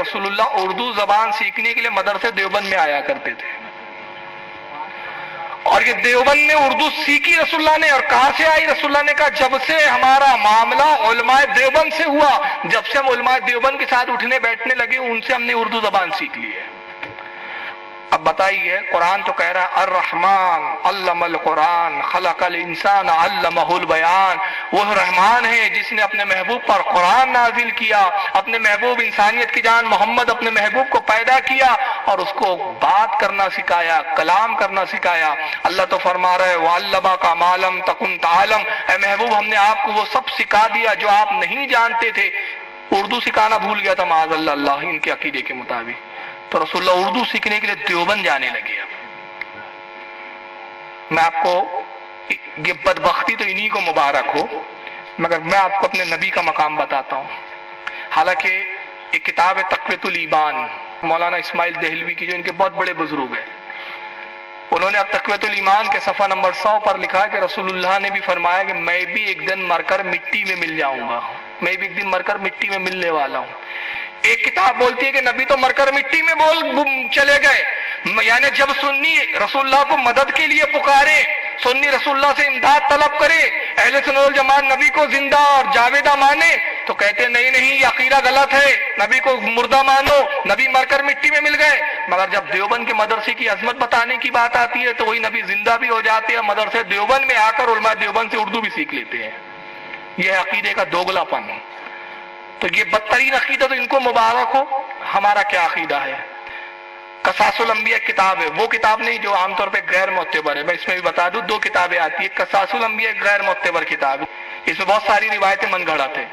رسول اللہ اردو زبان سیکھنے کے لیے مدرسے دیوبند میں آیا کرتے تھے، اور یہ دیوبند میں اردو سیکھی رسول اللہ نے، اور کہاں سے آئی؟ رسول اللہ نے کہا جب سے ہمارا معاملہ علماء دیوبند سے ہوا، جب سے ہم علماء دیوبند کے ساتھ اٹھنے بیٹھنے لگے، ان سے ہم نے اردو زبان سیکھ لی ہے۔ اب بتائیے، قرآن تو کہہ رہا ہے الرحمن علم القرآن خلق الانسان علمہ البیان، وہ رحمان ہے جس نے اپنے محبوب پر قرآن نازل کیا، اپنے محبوب انسانیت کی جان محمد اپنے محبوب کو پیدا کیا اور اس کو بات کرنا سکھایا، کلام کرنا سکھایا۔ اللہ تو فرما رہا ہے وَعَلَّمَكَ مَا لَمْ تَكُنْ تَعْلَمْ، اے محبوب ہم نے آپ کو وہ سب سکھا دیا جو آپ نہیں جانتے تھے۔ اردو سکھانا بھول گیا تھا معاذ اللہ، اللہ ان کے عقیدے کے مطابق، تو رسول اللہ اردو سیکھنے کے لیے دیوبند جانے لگے۔ اب میں آپ کو، یہ بدبختی تو انہی کو مبارک ہو، مگر میں آپ کو اپنے نبی کا مقام بتاتا ہوں۔ حالانکہ ایک کتاب ہے تقویۃ الایمان، مولانا اسماعیل دہلوی کی، جو ان کے بہت بڑے بزرگ ہیں، انہوں نے اب تقویۃ الایمان کے صفحہ نمبر 100 پر لکھا کہ رسول اللہ نے بھی فرمایا کہ میں بھی ایک دن مر کر مٹی میں مل جاؤں گا، میں بھی ایک دن مر کر مٹی میں ملنے والا ہوں۔ ایک کتاب بولتی ہے کہ نبی تو مر کر مٹی میں چلے گئے، یعنی جب سنی رسول اللہ کو مدد کے لیے پکارے، سنی رسول اللہ سے امداد طلب کرے، اہل سنت والجماعت نبی کو زندہ اور جاویدہ مانے، تو کہتے نہیں نہیں یہ عقیدہ غلط ہے، نبی کو مردہ مانو، نبی مر کر مٹی میں مل گئے۔ مگر جب دیوبند کے مدرسے کی عظمت بتانے کی بات آتی ہے تو وہی نبی زندہ بھی ہو جاتے ہیں، مدرسے دیوبند میں آ کر علماء دیوبند سے اردو بھی سیکھ لیتے ہیں۔ یہ عقیدے کا دوگلا پن، تو یہ بدترین عقیدہ تو ان کو مبارک ہو۔ ہمارا کیا عقیدہ ہے؟ قصاص الانبیاء کتاب ہے، وہ کتاب نہیں جو عام طور پہ غیر معتبر ہے۔ میں اس میں بھی بتا دوں، دو کتابیں آتی ہیں، قصاص الانبیاء ایک غیر معتبر کتاب ہے، اس میں بہت ساری روایتیں من گھڑت ہیں،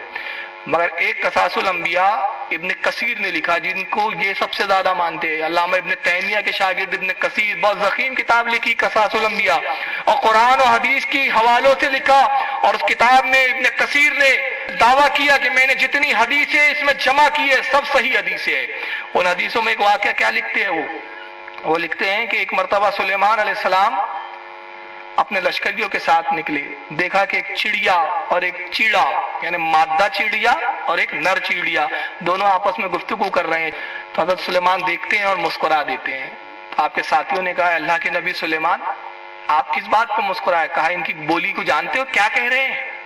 مگر ایک قصاص الانبیاء ابن کثیر نے لکھا، جن کو یہ سب سے زیادہ مانتے ہیں، علامہ ابن تیمیہ کے شاگرد ابن کثیر، بہت ضخیم کتاب لکھی قصاص الانبیاء، اور قرآن و حدیث کی حوالوں سے لکھا، اور اس کتاب میں ابن کثیر نے دعویٰ کیا کہ میں نے جتنی حدیثیں اس میں جمع کی ہے سب صحیح حدیثیں ہیں۔ ان حدیثوں میں ایک واقعہ کیا لکھتے ہیں، وہ لکھتے ہیں کہ ایک مرتبہ سلیمان علیہ السلام اپنے لشکریوں کے ساتھ نکلے، دیکھا کہ ایک چڑیا اور ایک چیڑا، یعنی مادہ چڑیا اور ایک نر چڑیا، دونوں آپس میں گفتگو کر رہے ہیں۔ تو حضرت سلیمان دیکھتے ہیں اور مسکرا دیتے ہیں۔ آپ کے ساتھیوں نے کہا اللہ کے نبی سلیمان آپ کس بات کو مسکرائے؟ کہا ان کی بولی کو جانتے ہو، کیا کہہ رہے ہیں؟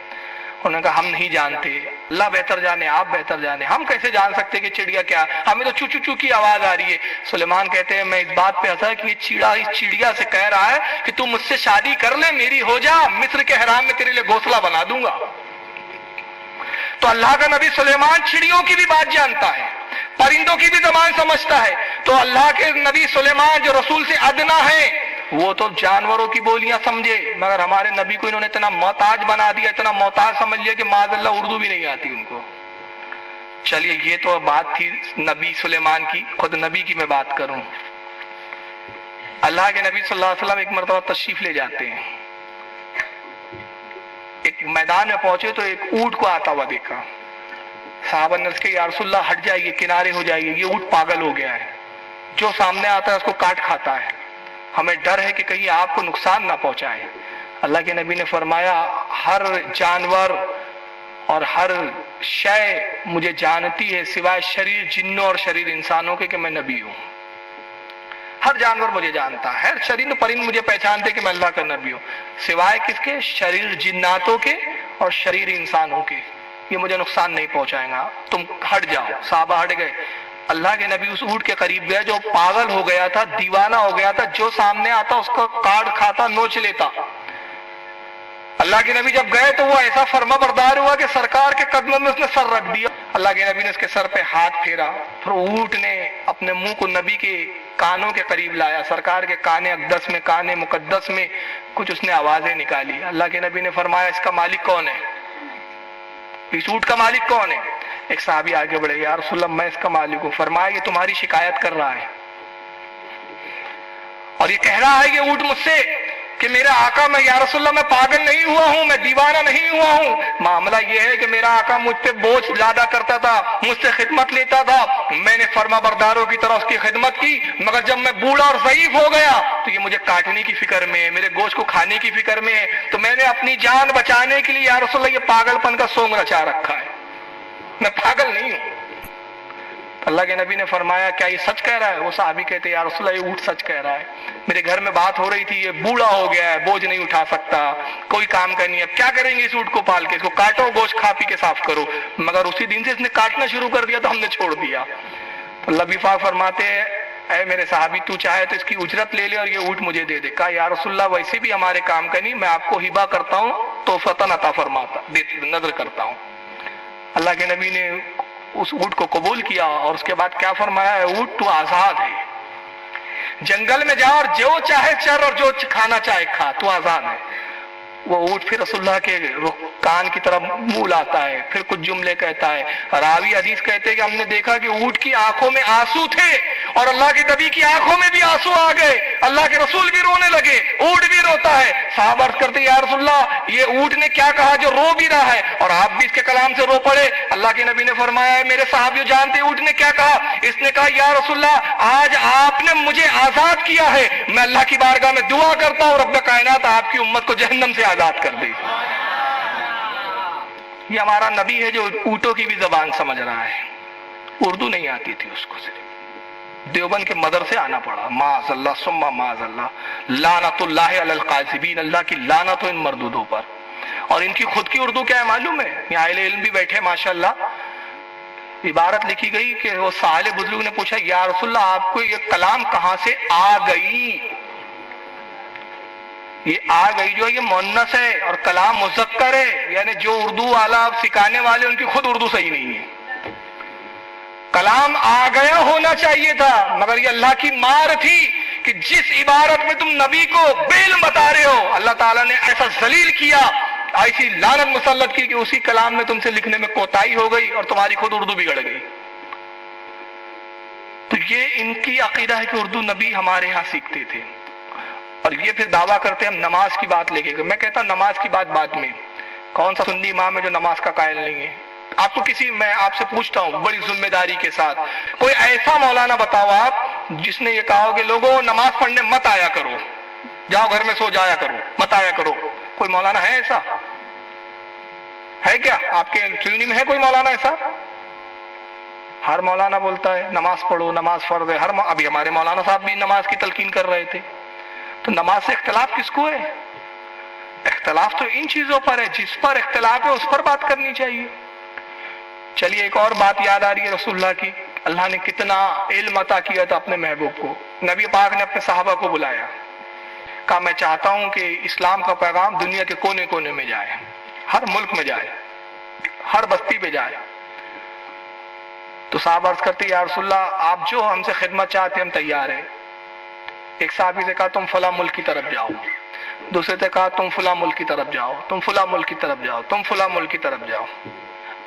انہوں نے کہا ہم نہیں جانتے، اللہ بہتر جانے، آپ بہتر جانے، ہم کیسے جان سکتے کہ چڑیا کیا، ہمیں تو چو چو چو کی آواز آ رہی ہے۔ سلیمان کہتے ہیں میں اس بات پہ ہنسا کہ یہ چیڑا اس چڑیا سے کہہ رہا ہے کہ تم مجھ سے شادی کر لے، میری ہو جا، مصر کے حرام میں تیرے لیے گھونسلہ بنا دوں گا۔ تو اللہ کا نبی سلیمان چڑیوں کی بھی بات جانتا ہے، پرندوں کی بھی زبان سمجھتا ہے، تو اللہ کے نبی سلیمان جو رسول سے ادنا ہے وہ تو جانوروں کی بولیاں سمجھے، مگر ہمارے نبی کو انہوں نے اتنا محتاج بنا دیا، اتنا محتاج سمجھ لیا کہ معاذ اللہ اردو بھی نہیں آتی ان کو۔ چلیے یہ تو بات تھی نبی سلیمان کی، خود نبی کی میں بات کروں۔ اللہ کے نبی صلی اللہ علیہ وسلم ایک مرتبہ تشریف لے جاتے ہیں، ایک میدان میں پہنچے تو ایک اونٹ کو آتا ہوا دیکھا، صحابہ نے کہا یا رسول اللہ ہٹ جائیے، کنارے ہو جائیے، یہ اونٹ پاگل ہو گیا ہے، جو سامنے آتا ہے اس کو کاٹ کھاتا ہے، ہمیں ڈر ہے کہ کہیں آپ کو نقصان نہ پہنچائے۔ اللہ کے نبی نے فرمایا ہر جانور اور ہر شے مجھے جانتی ہے سوائے شریر جنوں اور شریر انسانوں کے کہ میں نبی ہوں۔ ہر جانور مجھے جانتا ہے، ہر شریر پرند مجھے پہچانتے کہ میں اللہ کا نبی ہوں، سوائے کس کے؟ شریر جناتوں کے اور شریر انسانوں کے، یہ مجھے نقصان نہیں پہنچائے گا، تم ہٹ جاؤ۔ صحابہ ہٹ گئے۔ اللہ کے نبی اس اونٹ کے قریب گئے جو پاگل ہو گیا تھا، دیوانہ ہو گیا تھا، جو سامنے آتا اس کو کاٹ کھاتا، نوچ لیتا۔ اللہ کے نبی جب گئے تو وہ ایسا فرما بردار ہوا کہ سرکار کے قدموں میں اس نے سر رکھ دیا۔ اللہ کے نبی نے اس کے سر پہ ہاتھ پھیرا، پھر اونٹ نے اپنے منہ کو نبی کے کانوں کے قریب لایا، سرکار کے کان اقدس میں، کان مقدس میں کچھ اس نے آوازیں نکالی۔ اللہ کے نبی نے فرمایا اس کا مالک کون ہے؟ اس اونٹ کا مالک کون ہے؟ ایک صحابی آگے بڑھے یا رسول اللہ میں اس کا مالک ہوں۔ فرمایا یہ تمہاری شکایت کر رہا ہے اور یہ کہہ رہا ہے یہ اونٹ مجھ سے کہ میرا آقا، میں یا رسول اللہ میں پاگل نہیں ہوا ہوں، میں دیوانہ نہیں ہوا ہوں، معاملہ یہ ہے کہ میرا آقا مجھ پہ بوجھ لادا کرتا تھا، مجھ سے خدمت لیتا تھا، میں نے فرما برداروں کی طرح اس کی خدمت کی، مگر جب میں بوڑھا اور ضعیف ہو گیا تو یہ مجھے کاٹنے کی فکر میں ہے، میرے گوشت کو کھانے کی فکر میں ہے، تو میں نے اپنی جان بچانے کے لیے یا رسول اللہ یہ پاگل پن کا سونگ رچا رکھا ہے، میں پاگل نہیں ہوں۔ اللہ کے نبی نے فرمایا کیا یہ سچ کہہ رہا ہے؟ وہ صحابی کہتے یا رسول اللہ یہ اونٹ سچ کہہ رہا ہے، میرے گھر میں بات ہو رہی تھی، یہ بوڑھا ہو گیا ہے، بوجھ نہیں اٹھا سکتا، کوئی کام کا نہیں ہے، کیا کریں گے اس اونٹ کو پال کے؟ اس کو کاٹو، گوشت کھا پی کے صاف کرو۔ مگر اسی دن سے اس نے کاٹنا شروع کر دیا تو ہم نے چھوڑ دیا۔ اللہ بھی پاک فرماتے ہیں اے میرے صحابی تو چاہے تو اس کی اجرت لے لے اور یہ اونٹ مجھے دے دے۔ کہا یا رسول اللہ ویسے بھی ہمارے کام کا نہیں، میں آپ کو ہبہ کرتا ہوں تو فتن عطا فرماتا، نظر کرتا ہوں۔ اللہ کے نبی نے اس اونٹ کو قبول کیا اور اس کے بعد کیا فرمایا ہے؟ اونٹ تو آزاد ہے، جنگل میں جا اور جو چاہے چر اور جو کھانا چاہے کھا، تو آزاد ہے۔ وہ اونٹ پھر رسول اللہ کے کان کی طرف منہ لاتا ہے، پھر کچھ جملے کہتا ہے۔ راوی حدیث کہتے ہیں کہ ہم نے دیکھا کہ اونٹ کی آنکھوں میں آنسو تھے اور اللہ کے نبی کی آنکھوں میں بھی آنسو آ گئے، اللہ کے رسول بھی رونے لگے، اونٹ بھی روتا ہے۔ صحابہ عرض کرتے یا رسول اللہ یہ اونٹ نے کیا کہا جو رو بھی رہا ہے، اور آپ بھی اس کے کلام سے رو پڑے؟ اللہ کے نبی نے فرمایا ہے میرے صحابیوں جانتے اونٹ نے کیا کہا؟ اس نے کہا یا رسول اللہ آج آپ نے مجھے آزاد کیا ہے، میں اللہ کی بارگاہ میں دعا کرتا ہوں رب کائنات آپ کی امت کو جہنم سے آزاد کر دے۔ یہ ہمارا نبی ہے جو اونٹوں کی بھی زبان سمجھ رہا ہے، اردو نہیں آتی تھی اس کو، صرف دیوبند کے مدرسے آنا پڑا۔ معاذ اللہ ثم معاذ اللہ، لعنت اللہ علی القاذبین، اللہ کی لعنت ہو ان مردودوں پر۔ اور ان کی خود کی اردو کیا ہے معلوم ہے؟ یہاں اہل علم بھی بیٹھے ماشاءاللہ، عبارت لکھی گئی کہ وہ سائل بزرگ نے پوچھا یا رسول اللہ آپ کو یہ کلام کہاں سے آ گئی؟ یہ آ گئی جو ہے یہ مؤنث ہے اور کلام مذکر ہے، یعنی جو اردو والا سکھانے والے ان کی خود اردو صحیح نہیں ہے۔ کلام آ گیا ہونا چاہیے تھا، مگر یہ اللہ کی مار تھی کہ جس عبارت میں تم نبی کو بے علم بتا رہے ہو، اللہ تعالیٰ نے ایسا ذلیل کیا، ایسی لعنت مسلط کی کہ اسی کلام میں تم سے لکھنے میں کوتاہی ہو گئی اور تمہاری خود اردو بگڑ گئی۔ تو یہ ان کی عقیدہ ہے کہ اردو نبی ہمارے ہاں سیکھتے تھے، اور یہ پھر دعویٰ کرتے ہیں ہم نماز کی بات لے کے۔ میں کہتا ہوں نماز کی بات بعد میں، کون سا سنی امام ہے جو نماز کا قائل نہیں ہے؟ آپ کو میں آپ سے پوچھتا ہوں بڑی ذمہ داری کے ساتھ، کوئی ایسا مولانا بتاؤ آپ جس نے یہ کہا کہ لوگوں نماز پڑھنے مت آیا کرو، جاؤ گھر میں سو جایا کرو، مت آیا کرو؟ کوئی مولانا ہے ایسا؟ ہے کیا آپ کے چونی میں ہے کوئی مولانا ایسا؟ ہر مولانا بولتا ہے نماز پڑھو، نماز فرض ہے۔ ابھی ہمارے مولانا صاحب بھی نماز کی تلقین کر رہے تھے۔ تو نماز سے اختلاف کس کو ہے؟ اختلاف تو ان چیزوں پر ہے، جس پر اختلاف ہے اس پر بات کرنی چاہیے۔ چلیے ایک اور بات یاد آ رہی ہے رسول اللہ کی، اللہ نے کتنا علم عطا کیا تھا اپنے محبوب کو۔ نبی پاک نے اپنے صحابہ کو بلایا، کہا میں چاہتا ہوں کہ اسلام کا پیغام دنیا کے کونے کونے میں جائے، ہر ملک میں جائے، ہر بستی پہ جائے۔ تو صحابہ عرض کرتے یا رسول اللہ آپ جو ہم سے خدمت چاہتے ہم تیار ہیں۔ ایک صحابی سے کہا تم فلاں ملک کی طرف جاؤ، دوسرے سے کہا تم فلاں ملک کی طرف جاؤ، تم فلاں ملک کی طرف جاؤ، تم فلاں ملک کی طرف جاؤ۔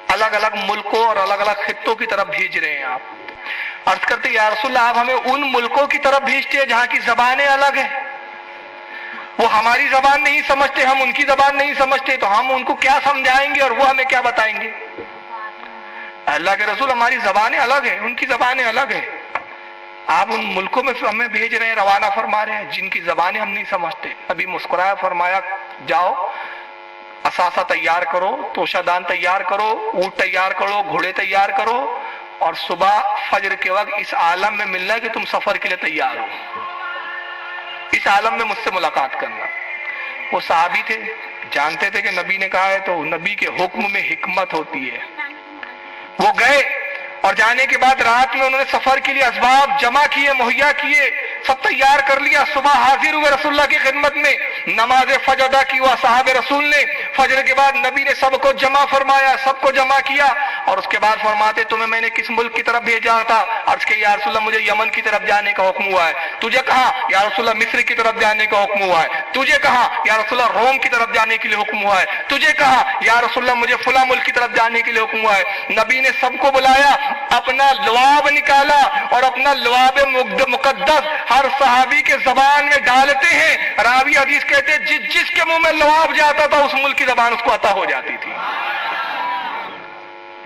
الگ الگ ملکوں اور الگ الگ خطوں کی طرف بھیج رہے ہیں آپ۔ عرض کرتے یا رسول اللہ آپ ہمیں ان ملکوں کی طرف بھیجتے ہیں جہاں کی زبانیں الگ ہیں، وہ ہماری زبان نہیں سمجھتے، ہم ان کی زبان نہیں سمجھتے، تو ہم ان کو کیا سمجھائیں گے اور وہ ہمیں کیا بتائیں گے؟ اللہ کے رسول ہماری زبانیں الگ ہیں، ان کی زبانیں الگ ہیں، آپ ان ملکوں میں ہمیں بھیج رہے ہیں، روانہ فرما رہے ہیں جن کی زبانیں ہم نہیں سمجھتے۔ ابھی مسکرایا، فرمایا جاؤ اثاثہ تیار کرو، توشہ دان تیار کرو، اونٹ تیار کرو، گھوڑے تیار کرو، اور صبح فجر کے وقت اس عالم میں ملنا ہے کہ تم سفر کے لیے تیار ہو، اس عالم میں مجھ سے ملاقات کرنا۔ وہ صحابی تھے، جانتے تھے کہ نبی نے کہا ہے تو نبی کے حکم میں حکمت ہوتی ہے۔ وہ گئے اور جانے کے بعد رات میں انہوں نے سفر کے لیے اسباب جمع کیے، مہیا کیے، سب تیار کر لیا۔ صبح حاضر ہوئے رسول اللہ کی خدمت میں، نماز فجر ادا کی ہوا صحابہ رسول نے۔ فجر کے بعد نبی نے سب کو جمع فرمایا، سب کو جمع کیا، اور اس کے بعد فرماتے تمہیں میں نے کس ملک کی طرف بھیجا تھا؟ عرض کہ یا رسول اللہ مجھے یمن کی طرف جانے کا حکم ہوا ہے۔ تجھے کہاں؟ یا رسول اللہ مصر کی طرف جانے کا حکم ہوا ہے۔ تجھے کہاں؟ یا رسول اللہ روم کی طرف جانے کے لیے حکم ہوا ہے۔ تجھے کہاں؟ یا رسول اللہ مجھے فلاں ملک کی طرف جانے کے لیے حکم ہوا ہے۔ نبی نے سب کو بلایا، اپنا لعاب نکالا اور اپنا لعاب مقدس ہر صحابی کے زبان میں ڈالتے ہیں۔ راوی حدیث کہتے ہیں جس کے منہ میں لعاب جاتا تھا اس ملک کی زبان اس کو عطا ہو جاتی تھی۔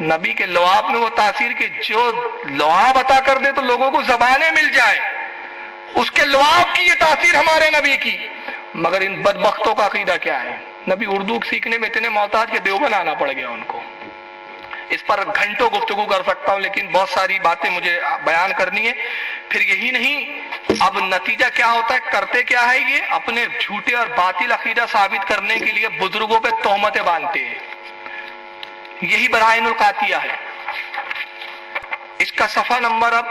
نبی کے لعاب میں وہ تاثیر کہ جو لعاب عطا کر دے تو لوگوں کو زبانیں مل جائے، اس کے لعاب کی یہ تاثیر ہمارے نبی کی۔ مگر ان بدبختوں کا عقیدہ کیا ہے؟ نبی اردو سیکھنے میں اتنے محتاج کہ دیوبند آنا پڑ گیا ان کو، اس پر گھنٹوں گفتگو کر سکتا ہوں، لیکن بہت ساری باتیں مجھے بیان کرنی ہے۔ پھر یہی نہیں، اب نتیجہ کیا ہوتا ہے، کرتے کیا ہے، یہ اپنے جھوٹے اور باطل عقیدہ ثابت کرنے کے لیے بزرگوں پہ تہمتیں باندھتے ہیں۔ یہی براہین القاطعیہ ہے۔ اس کا صفحہ نمبر اب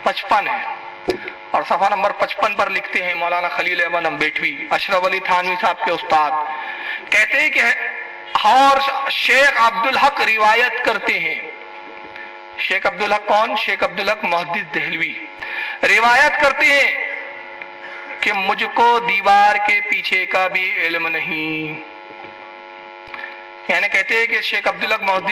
55 ہے، اور صفحہ نمبر 55 پر لکھتے ہیں مولانا خلیل احمد امبیٹوی، اشرف علی تھانوی صاحب کے استاد، کہتے ہیں کہ اور شیخ عبدالحق روایت کرتے ہیں۔ شیخ عبدالحق کون؟ شیخ عبدالحق محدث دہلوی روایت کرتے ہیں کہ مجھ کو دیوار کے پیچھے کا بھی علم نہیں، یعنی کہتے ہیں کہ شیخ عبدالحق محدث